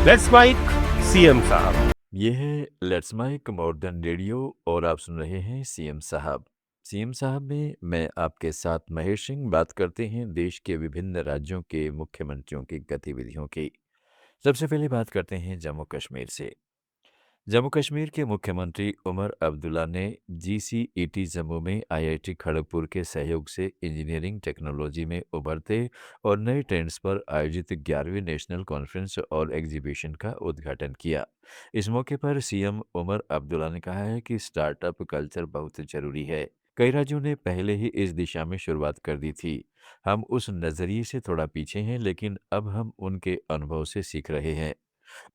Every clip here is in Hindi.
लेट्स माइक सीएम साहब। ये है लेट्स माइक मॉडर्न रेडियो और आप सुन रहे हैं सीएम साहब। सीएम साहब में मैं आपके साथ महेश सिंह बात करते हैं देश के विभिन्न राज्यों के मुख्यमंत्रियों की गतिविधियों की। सबसे पहले बात करते हैं जम्मू कश्मीर से। जम्मू कश्मीर के मुख्यमंत्री उमर अब्दुल्ला ने जीसीईटी जम्मू में आईआईटी खड़गपुर के सहयोग से इंजीनियरिंग टेक्नोलॉजी में उभरते और नए ट्रेंड्स पर आयोजित 11वीं नेशनल कॉन्फ्रेंस और एग्जीबिशन का उद्घाटन किया। इस मौके पर सीएम उमर अब्दुल्ला ने कहा है कि स्टार्टअप कल्चर बहुत जरूरी है। कई राज्यों ने पहले ही इस दिशा में शुरुआत कर दी थी। हम उस नज़रिए से थोड़ा पीछे हैं, लेकिन अब हम उनके अनुभव से सीख रहे हैं।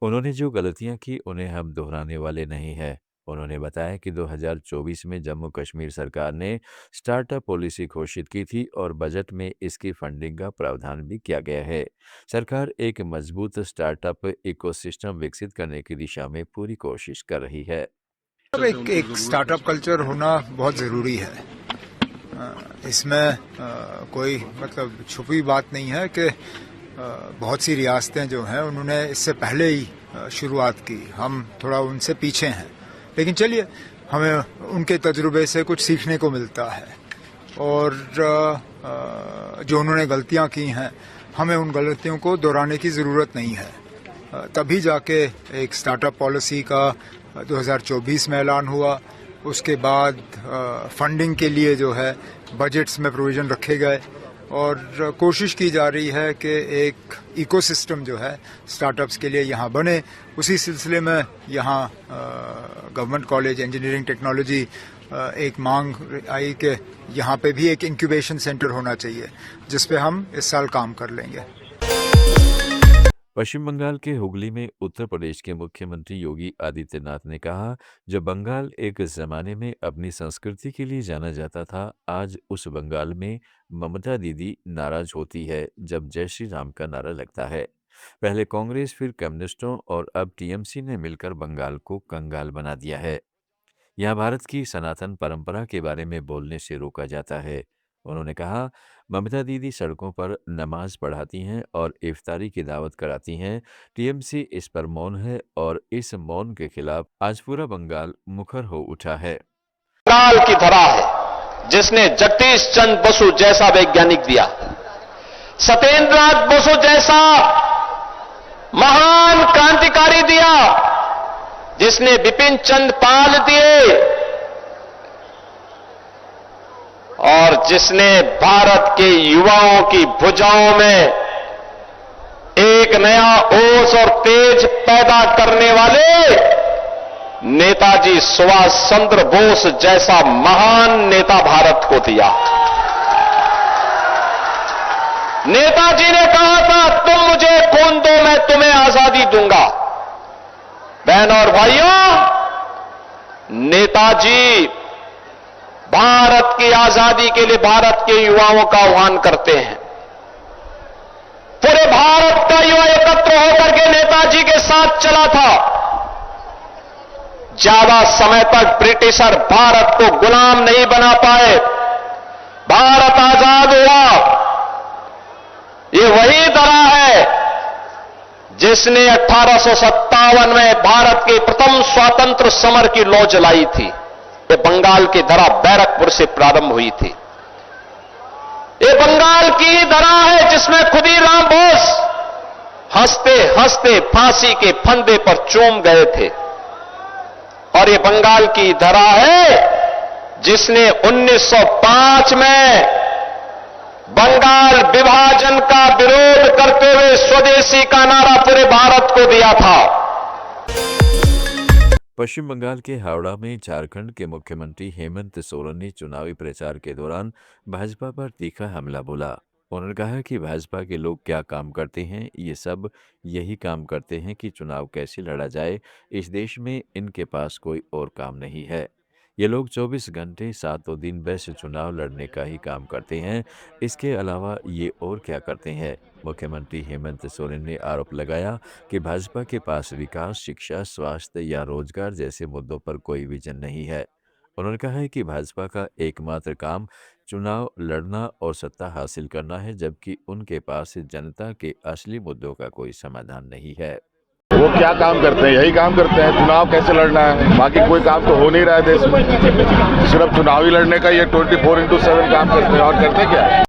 उन्होंने जो गलतियां की उन्हें हम दोहराने वाले नहीं हैं। उन्होंने बताया कि 2024 में जम्मू कश्मीर सरकार ने स्टार्टअप पॉलिसी घोषित की थी और बजट में इसकी फंडिंग का प्रावधान भी किया गया है। सरकार एक मजबूत स्टार्टअप इकोसिस्टम विकसित करने की दिशा में पूरी कोशिश कर रही है। अब एक स्टार्टअप कल्चर होना बहुत ज़रूरी है। इसमें कोई मतलब छुपी बात नहीं है कि बहुत सी रियासतें जो हैं उन्होंने इससे पहले ही शुरुआत की। हम थोड़ा उनसे पीछे हैं, लेकिन चलिए, हमें उनके तजुर्बे से कुछ सीखने को मिलता है। और जो उन्होंने गलतियां की हैं, हमें उन गलतियों को दोहराने की ज़रूरत नहीं है। तभी जाके एक स्टार्टअप पॉलिसी का 2024 में ऐलान हुआ। उसके बाद फंडिंग के लिए जो है बजट्स में प्रोविज़न रखे गए और कोशिश की जा रही है कि एक इकोसिस्टम जो है स्टार्टअप्स के लिए यहाँ बने। उसी सिलसिले में यहाँ गवर्नमेंट कॉलेज इंजीनियरिंग टेक्नोलॉजी एक मांग आई कि यहाँ पे भी एक इंक्यूबेशन सेंटर होना चाहिए, जिस पे हम इस साल काम कर लेंगे। पश्चिम बंगाल के हुगली में उत्तर प्रदेश के मुख्यमंत्री योगी आदित्यनाथ ने कहा, जो बंगाल एक जमाने में अपनी संस्कृति के लिए जाना जाता था, आज उस बंगाल में ममता दीदी नाराज होती है जब जय श्री राम का नारा लगता है। पहले कांग्रेस, फिर कम्युनिस्टों और अब टीएमसी ने मिलकर बंगाल को कंगाल बना दिया है। यहाँ भारत की सनातन परंपरा के बारे में बोलने से रोका जाता है। उन्होंने कहा, ममता दीदी सड़कों पर नमाज पढ़ाती हैं और इफ्तारी की दावत कराती हैं। टीएमसी इस पर मौन है और इस मौन के खिलाफ आज पूरा बंगाल मुखर हो उठा है। बंगाल की धरा है जिसने जगदीश चंद्र बसु जैसा वैज्ञानिक दिया, सत्येंद्रनाथ बसु जैसा महान क्रांतिकारी दिया, जिसने बिपिन चंद्र पाल दिए और जिसने भारत के युवाओं की भुजाओं में एक नया ओज और तेज पैदा करने वाले नेताजी सुभाष चंद्र बोस जैसा महान नेता भारत को दिया। नेताजी ने कहा था, तुम मुझे खून दो, मैं तुम्हें आजादी दूंगा। बहनों और भाइयों, नेताजी भारत की आजादी के लिए भारत के युवाओं का आह्वान करते हैं। पूरे भारत का युवा एकत्र होकर के नेताजी के साथ चला था। ज्यादा समय तक ब्रिटिशर भारत को गुलाम नहीं बना पाए। भारत आजाद हुआ। ये वही धरा है जिसने 1857 में भारत के प्रथम स्वातंत्र समर की लौ जलाई थी। ये बंगाल की धरा बैरकपुर से प्रारंभ हुई थी। ये बंगाल की ही धरा है जिसमें खुदीराम बोस हंसते हंसते फांसी के फंदे पर चूम गए थे। और ये बंगाल की धरा है जिसने 1905 में बंगाल विभाजन का विरोध करते हुए स्वदेशी का नारा पूरे भारत को दिया था। पश्चिम बंगाल के हावड़ा में झारखंड के मुख्यमंत्री हेमंत सोरेन ने चुनावी प्रचार के दौरान भाजपा पर तीखा हमला बोला। उन्होंने कहा कि भाजपा के लोग क्या काम करते हैं, ये सब यही काम करते हैं कि चुनाव कैसे लड़ा जाए। इस देश में इनके पास कोई और काम नहीं है। ये लोग 24 घंटे सातों दिन बस चुनाव लड़ने का ही काम करते हैं। इसके अलावा ये और क्या करते हैं। मुख्यमंत्री हेमंत सोरेन ने आरोप लगाया कि भाजपा के पास विकास, शिक्षा, स्वास्थ्य या रोजगार जैसे मुद्दों पर कोई विजन नहीं है। उन्होंने कहा है कि भाजपा का एकमात्र काम चुनाव लड़ना और सत्ता हासिल करना है, जबकि उनके पास जनता के असली मुद्दों का कोई समाधान नहीं है। वो क्या काम करते हैं? यही काम करते हैं, चुनाव कैसे लड़ना है, बाकी कोई काम तो हो नहीं रहा है देश में। सिर्फ चुनाव ही लड़ने का ये 24/7 काम करते हैं, और करते क्या है?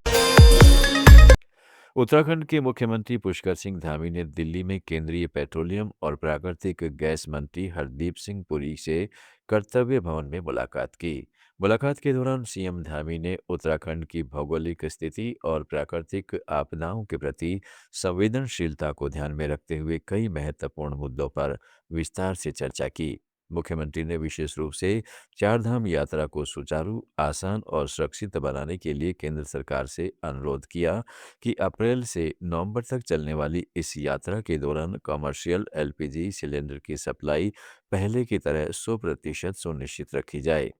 उत्तराखंड के मुख्यमंत्री पुष्कर सिंह धामी ने दिल्ली में केंद्रीय पेट्रोलियम और प्राकृतिक गैस मंत्री हरदीप सिंह पुरी से कर्तव्य भवन में मुलाकात की। मुलाकात के दौरान सीएम धामी ने उत्तराखंड की भौगोलिक स्थिति और प्राकृतिक आपदाओं के प्रति संवेदनशीलता को ध्यान में रखते हुए कई महत्वपूर्ण मुद्दों पर विस्तार से चर्चा की। मुख्यमंत्री ने विशेष रूप से चारधाम यात्रा को सुचारू, आसान और सुरक्षित बनाने के लिए केंद्र सरकार से अनुरोध किया कि अप्रैल से नवंबर तक चलने वाली इस यात्रा के दौरान कमर्शियल एलपीजी सिलेंडर की सप्लाई पहले की तरह 100% सुनिश्चित रखी जाए।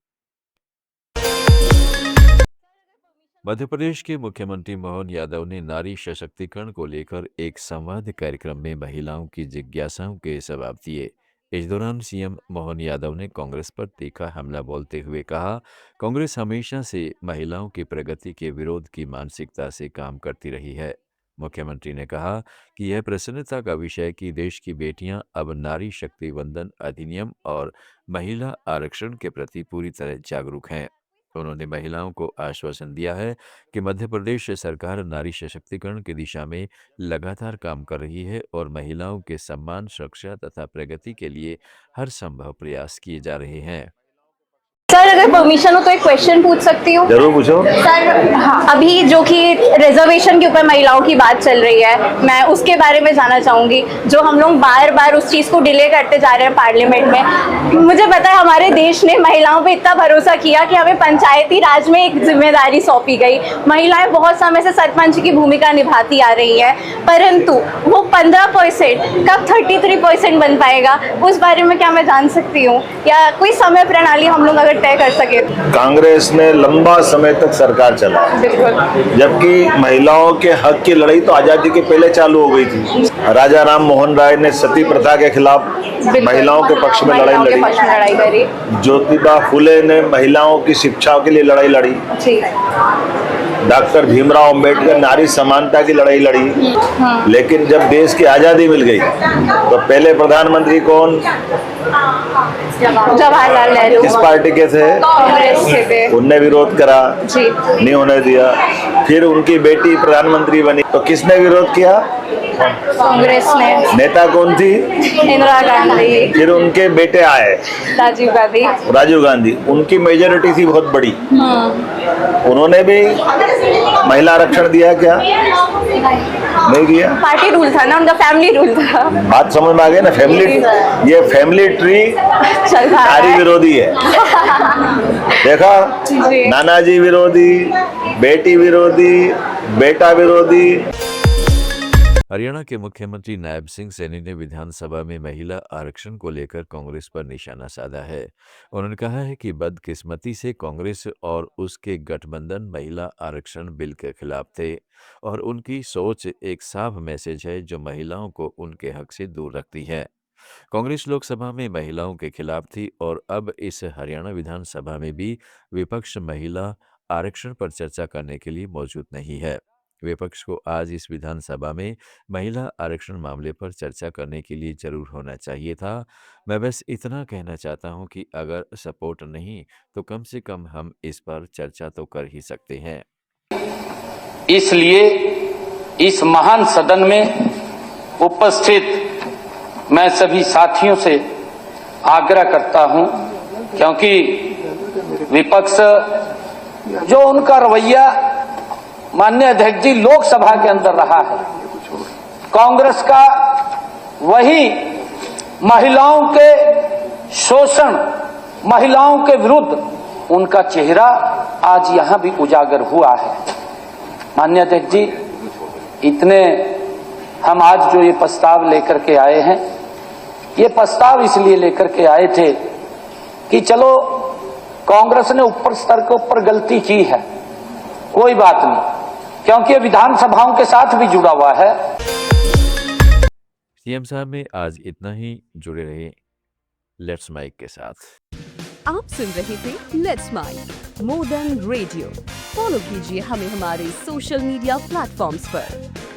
मध्य प्रदेश के मुख्यमंत्री मोहन यादव ने नारी सशक्तिकरण को लेकर एक संवाद कार्यक्रम में महिलाओं की जिज्ञासाओं के जवाब दिए। इस दौरान सीएम मोहन यादव ने कांग्रेस पर तीखा हमला बोलते हुए कहा, कांग्रेस हमेशा से महिलाओं की प्रगति के विरोध की मानसिकता से काम करती रही है। मुख्यमंत्री ने कहा कि यह प्रसन्नता का विषय कि देश की बेटियां अब नारी शक्ति वंदन अधिनियम और महिला आरक्षण के प्रति पूरी तरह जागरूक हैं। उन्होंने महिलाओं को आश्वासन दिया है कि मध्य प्रदेश सरकार नारी सशक्तिकरण की दिशा में लगातार काम कर रही है और महिलाओं के सम्मान, सुरक्षा तथा प्रगति के लिए हर संभव प्रयास किए जा रहे हैं। सर, अगर परमिशन हो तो एक क्वेश्चन पूछ सकती हूँ? जरूर पूछो। सर, हाँ, अभी जो कि रिजर्वेशन के ऊपर महिलाओं की बात चल रही है, मैं उसके बारे में जानना चाहूँगी। जो हम लोग बार बार उस चीज़ को डिले करते जा रहे हैं पार्लियामेंट में। मुझे पता है हमारे देश ने महिलाओं पे इतना भरोसा किया कि हमें पंचायती राज में एक जिम्मेदारी सौंपी गई। महिलाएं बहुत समय से सरपंच की भूमिका निभाती आ रही हैं, परंतु वो 15% कब 33% बन पाएगा, उस बारे में क्या मैं जान सकती हूँ, या कोई समय प्रणाली हम लोग अगर तय कर सके? कांग्रेस ने लंबा समय तक सरकार चला, जबकि महिलाओं के हक की लड़ाई तो आजादी के पहले चालू हो गई थी। राजा राम मोहन राय ने सती प्रथा के खिलाफ महिलाओं के पक्ष में लड़ाई लड़ी। ज्योतिबा फुले ने महिलाओं की शिक्षा के लिए लड़ाई लड़ी। डॉक्टर भीमराव अंबेडकर नारी समानता की लड़ाई लड़ी। लेकिन जब देश की आजादी मिल गई तो पहले प्रधानमंत्री कौन? जवाहरलाल नेहरू। किस पार्टी के थे? कांग्रेस के थे। उनने विरोध करा, जी, नहीं होने दिया। फिर उनकी बेटी प्रधानमंत्री बनी तो किसने विरोध किया? कांग्रेस ने। नेता कौन थी? इंदिरा गांधी। फिर उनके बेटे आए, राजीव गांधी। उनकी मेजोरिटी थी बहुत बड़ी, उन्होंने भी महिला आरक्षण दिया क्या? नहीं दिया। पार्टी रूल था ना उनका, फैमिली रूल था। बात समझ में आ गई ना? ये फैमिली ट्री नारी विरोधी है। देखा, नानाजी विरोधी, बेटी विरोधी, बेटा विरोधी। हरियाणा के मुख्यमंत्री नायब सिंह सैनी ने विधानसभा में महिला आरक्षण को लेकर कांग्रेस पर निशाना साधा है। उन्होंने कहा है कि बदकिस्मती से कांग्रेस और उसके गठबंधन महिला आरक्षण बिल के खिलाफ थे और उनकी सोच एक साफ मैसेज है जो महिलाओं को उनके हक से दूर रखती है। कांग्रेस लोकसभा में महिलाओं के खिलाफ थी और अब इस हरियाणा विधानसभा में भी विपक्ष महिला आरक्षण पर चर्चा करने के लिए मौजूद नहीं है। विपक्ष को आज इस विधानसभा में महिला आरक्षण मामले पर चर्चा करने के लिए जरूर होना चाहिए था। मैं बस इतना कहना चाहता हूं कि अगर सपोर्ट नहीं तो कम से कम हम इस पर चर्चा तो कर ही सकते हैं। इसलिए इस महान सदन में उपस्थित मैं सभी साथियों से आग्रह करता हूं, क्योंकि विपक्ष जो उनका रवैया माननीय अध्यक्ष जी लोकसभा के अंदर रहा है, कांग्रेस का वही महिलाओं के शोषण, महिलाओं के विरुद्ध उनका चेहरा आज यहां भी उजागर हुआ है। माननीय अध्यक्ष जी, इतने हम आज जो ये प्रस्ताव लेकर के आए हैं, ये प्रस्ताव इसलिए लेकर के आए थे कि चलो कांग्रेस ने ऊपर स्तर के ऊपर गलती की है, कोई बात नहीं, क्योंकि ये विधानसभाओं के साथ भी जुड़ा हुआ है। सीएम साहब में आज इतना ही। जुड़े रहे लेट्स माइक के साथ। आप सुन रहे थे let's mike more than radio. Follow कीजिए हमें हमारे सोशल मीडिया प्लेटफॉर्म्स पर।